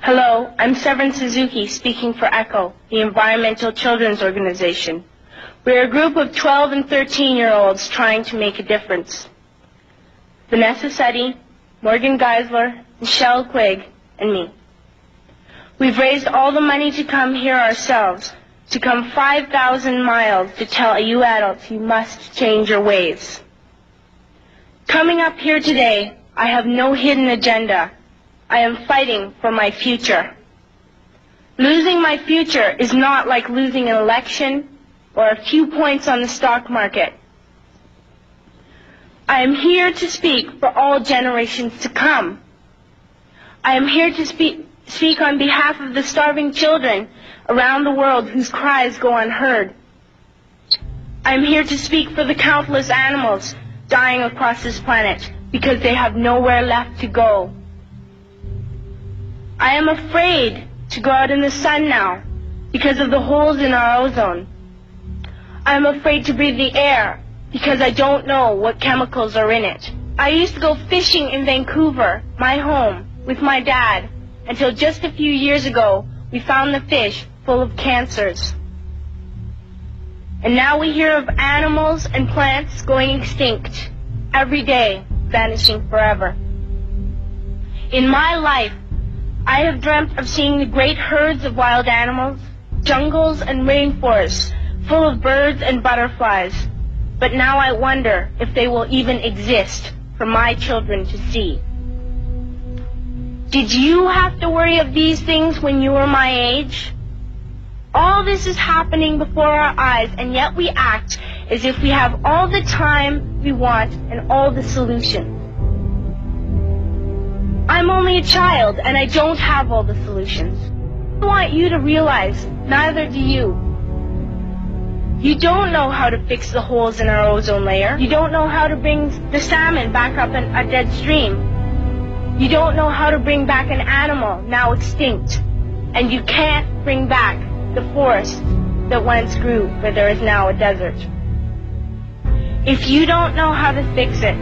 Hello, I'm Severin Suzuki speaking for ECHO, the Environmental Children's Organization. We're a group of 12 and 13-year-olds trying to make a difference. Vanessa Setti, Morgan Geisler, Michelle Quigg, and me. We've raised all the money to come here ourselves, to come 5,000 miles to tell you adults you must change your ways. Coming up here today, I have no hidden agenda. I am fighting for my future. Losing my future is not like losing an election or a few points on the stock market. I am here to speak for all generations to come. I am here to speak on behalf of the starving children around the world whose cries go unheard. I am here to speak for the countless animals dying across this planet because they have nowhere left to go. I am afraid to go out in the sun now because of the holes in our ozone. I am afraid to breathe the air because I don't know what chemicals are in it. I used to go fishing in Vancouver, my home, with my dad, until just a few years ago we found the fish full of cancers. And now we hear of animals and plants going extinct, every day vanishing forever. In my life, I have dreamt of seeing the great herds of wild animals, jungles and rainforests full of birds and butterflies. But now I wonder if they will even exist for my children to see. Did you have to worry of these things when you were my age? All this is happening before our eyes, and yet we act as if we have all the time we want and all the solutions. I'm only a child, and I don't have all the solutions. I want you to realize, neither do you. You don't know how to fix the holes in our ozone layer. You don't know how to bring the salmon back up in a dead stream. You don't know how to bring back an animal now extinct. And you can't bring back the forest that once grew where there is now a desert. If you don't know how to fix it,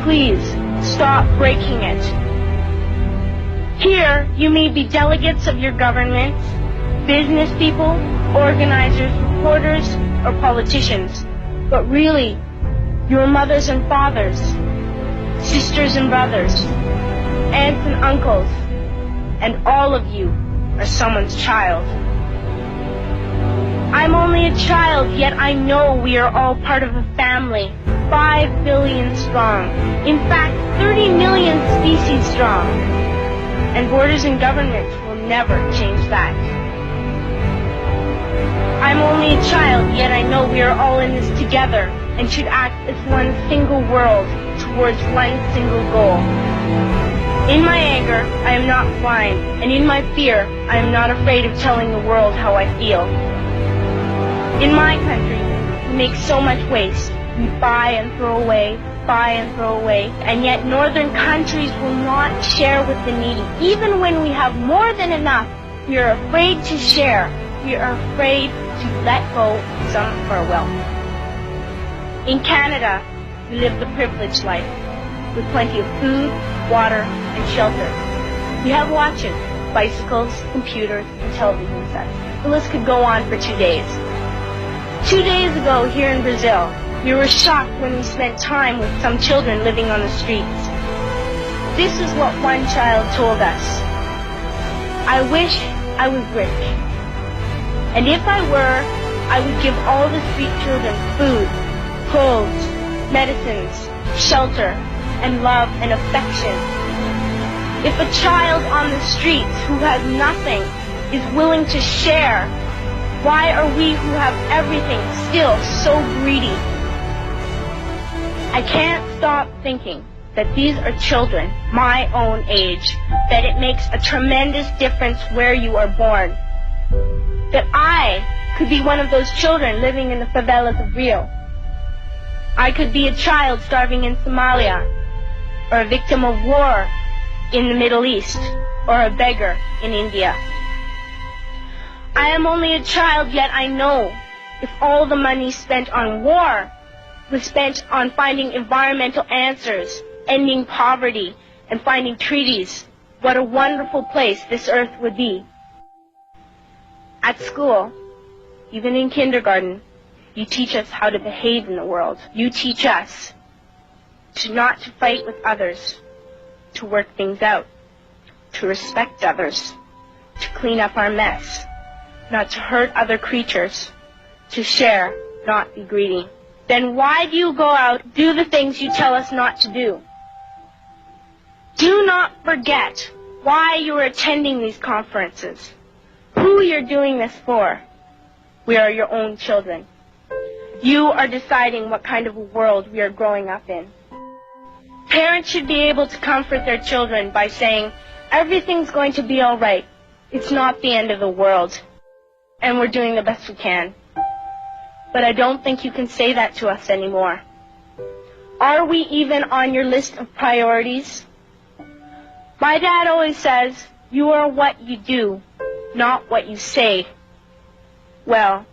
please stop breaking it. Here, you may be delegates of your governments, business people, organizers, reporters, or politicians, but really, your mothers and fathers, sisters and brothers, aunts and uncles, and all of you are someone's child. I'm only a child, yet I know we are all part of a family, 5 billion strong, in fact, 30 million species strong. And borders and governments will never change that. I'm only a child, yet I know we are all in this together and should act as one single world towards one single goal. In my anger, I am not blind, and in my fear, I am not afraid of telling the world how I feel. In my country, we make so much waste. We buy and throw away, and yet northern countries will not share with the needy. Even when we have more than enough, we are afraid to share. We are afraid to let go of some of our wealth. In Canada, we live the privileged life, with plenty of food, water, and shelter. We have watches, bicycles, computers, and television sets. The list could go on for 2 days. 2 days ago, here in Brazil, we were shocked when we spent time with some children living on the streets. This is what one child told us. I wish I was rich. And if I were, I would give all the street children food, clothes, medicines, shelter, and love and affection. If a child on the streets who has nothing is willing to share, why are we who have everything still so greedy? I can't stop thinking that these are children my own age, that it makes a tremendous difference where you are born. That I could be one of those children living in the favelas of Rio. I could be a child starving in Somalia, or a victim of war in the Middle East, or a beggar in India. I am only a child, yet I know if all the money spent on war was spent on finding environmental answers, ending poverty, and finding treaties, what a wonderful place this earth would be. At school, even in kindergarten, you teach us how to behave in the world. You teach us to not to fight with others, to work things out, to respect others, to clean up our mess, not to hurt other creatures, to share, not be greedy. Then why do you go out, do the things you tell us not to do? Do not forget why you are attending these conferences, who you're doing this for. We are your own children. You are deciding what kind of a world we are growing up in. Parents should be able to comfort their children by saying, everything's going to be all right. It's not the end of the world. And we're doing the best we can. But I don't think you can say that to us anymore. Are we even on your list of priorities? My dad always says, you are what you do, not what you say. Well,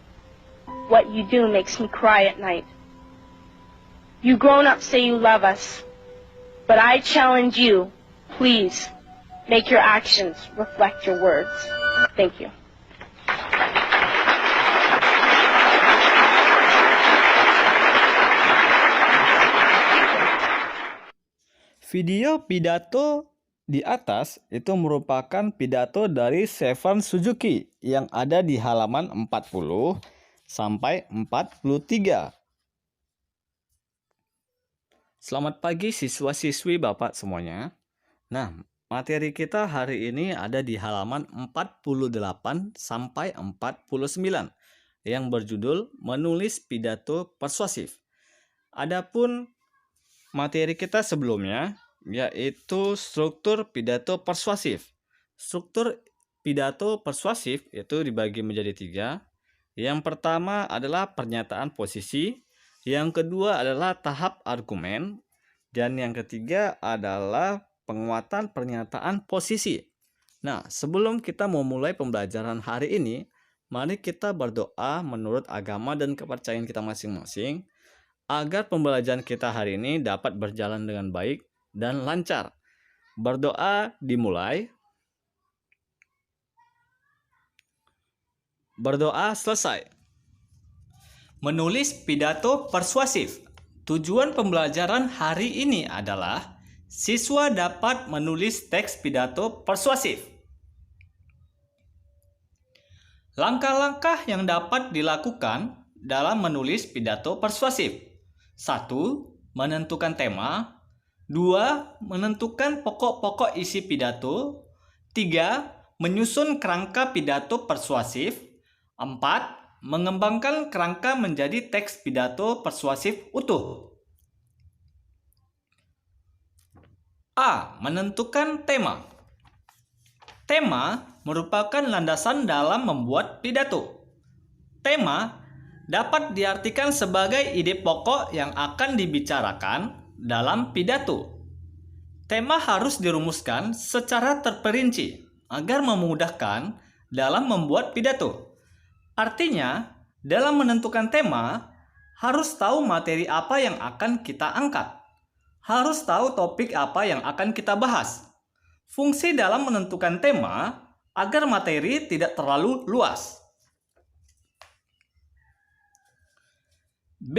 what you do makes me cry at night. You grown-ups say you love us, but I challenge you, please, make your actions reflect your words. Thank you. Video pidato di atas itu merupakan pidato dari Sevan Suzuki yang ada di halaman 40 sampai 43. Selamat pagi siswa-siswi Bapak semuanya. Nah, materi kita hari ini ada di halaman 48 sampai 49 yang berjudul menulis pidato persuasif. Adapun materi kita sebelumnya yaitu struktur pidato persuasif. Struktur pidato persuasif itu dibagi menjadi 3. Yang pertama adalah pernyataan posisi, yang kedua adalah tahap argumen, dan yang ketiga adalah penguatan pernyataan posisi. Nah, sebelum kita memulai pembelajaran hari ini, mari kita berdoa menurut agama dan kepercayaan kita masing-masing, agar pembelajaran kita hari ini dapat berjalan dengan baik dan lancar. Berdoa dimulai. Berdoa selesai. Menulis pidato persuasif. Tujuan pembelajaran hari ini adalah siswa dapat menulis teks pidato persuasif. Langkah-langkah yang dapat dilakukan dalam menulis pidato persuasif. 1. Menentukan tema. 2. Menentukan pokok-pokok isi pidato. 3. Menyusun kerangka pidato persuasif. 4. Mengembangkan kerangka menjadi teks pidato persuasif utuh. A. Menentukan tema. Tema merupakan landasan dalam membuat pidato. Tema dapat diartikan sebagai ide pokok yang akan dibicarakan dalam pidato. Tema harus dirumuskan secara terperinci agar memudahkan dalam membuat pidato. Artinya, dalam menentukan tema, harus tahu materi apa yang akan kita angkat. Harus tahu topik apa yang akan kita bahas. Fungsi dalam menentukan tema agar materi tidak terlalu luas. B.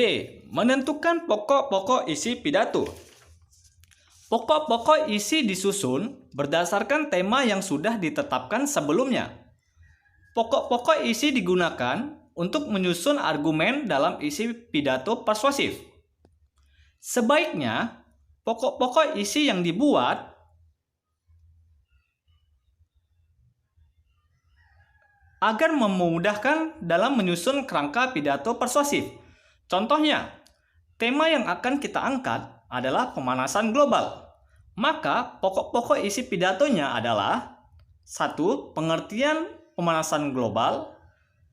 Menentukan pokok-pokok isi pidato. Pokok-pokok isi disusun berdasarkan tema yang sudah ditetapkan sebelumnya. Pokok-pokok isi digunakan untuk menyusun argumen dalam isi pidato persuasif. Sebaiknya, pokok-pokok isi yang dibuat agar memudahkan dalam menyusun kerangka pidato persuasif. Contohnya, tema yang akan kita angkat adalah pemanasan global. Maka, pokok-pokok isi pidatonya adalah 1. Pengertian pemanasan global.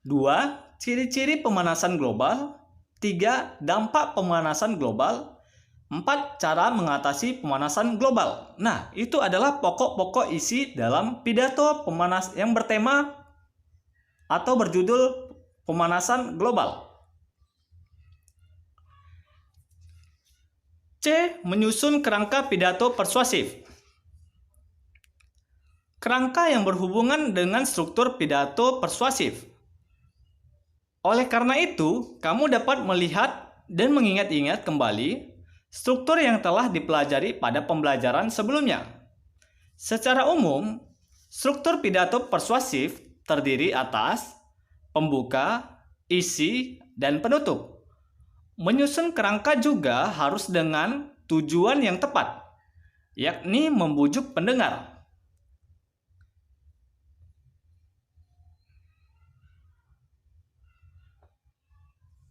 2. Ciri-ciri pemanasan global. 3. Dampak pemanasan global. 4. Cara mengatasi pemanasan global. Nah, itu adalah pokok-pokok isi dalam pidato yang bertema atau berjudul pemanasan global. C. Menyusun kerangka pidato persuasif. kerangka yang berhubungan dengan struktur pidato persuasif. Oleh karena itu, kamu dapat melihat dan mengingat-ingat kembali struktur yang telah dipelajari pada pembelajaran sebelumnya. Secara umum, struktur pidato persuasif terdiri atas pembuka, isi, dan penutup. Menyusun kerangka juga harus dengan tujuan yang tepat, yakni membujuk pendengar.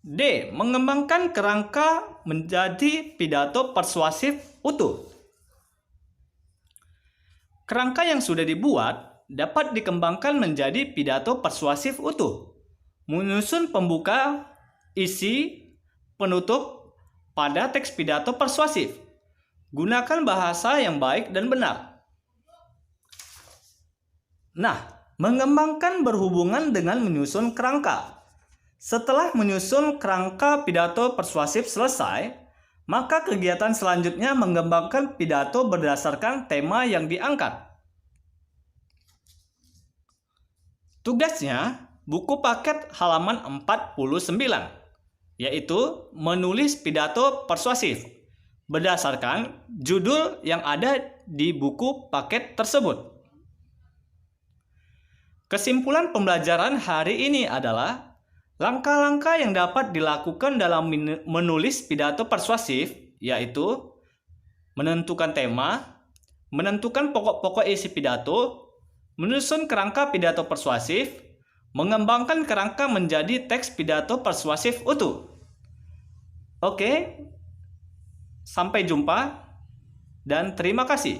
D. Mengembangkan kerangka menjadi pidato persuasif utuh. Kerangka yang sudah dibuat dapat dikembangkan menjadi pidato persuasif utuh. Menyusun pembuka, isi, penutup pada teks pidato persuasif. Gunakan bahasa yang baik dan benar. Nah, mengembangkan berhubungan dengan menyusun kerangka. Setelah menyusun kerangka pidato persuasif selesai, maka kegiatan selanjutnya mengembangkan pidato berdasarkan tema yang diangkat. Tugasnya, buku paket halaman 49, yaitu menulis pidato persuasif berdasarkan judul yang ada di buku paket tersebut. Kesimpulan pembelajaran hari ini adalah langkah-langkah yang dapat dilakukan dalam menulis pidato persuasif, yaitu menentukan tema, menentukan pokok-pokok isi pidato, menyusun kerangka pidato persuasif, mengembangkan kerangka menjadi teks pidato persuasif utuh. Oke, sampai jumpa dan terima kasih.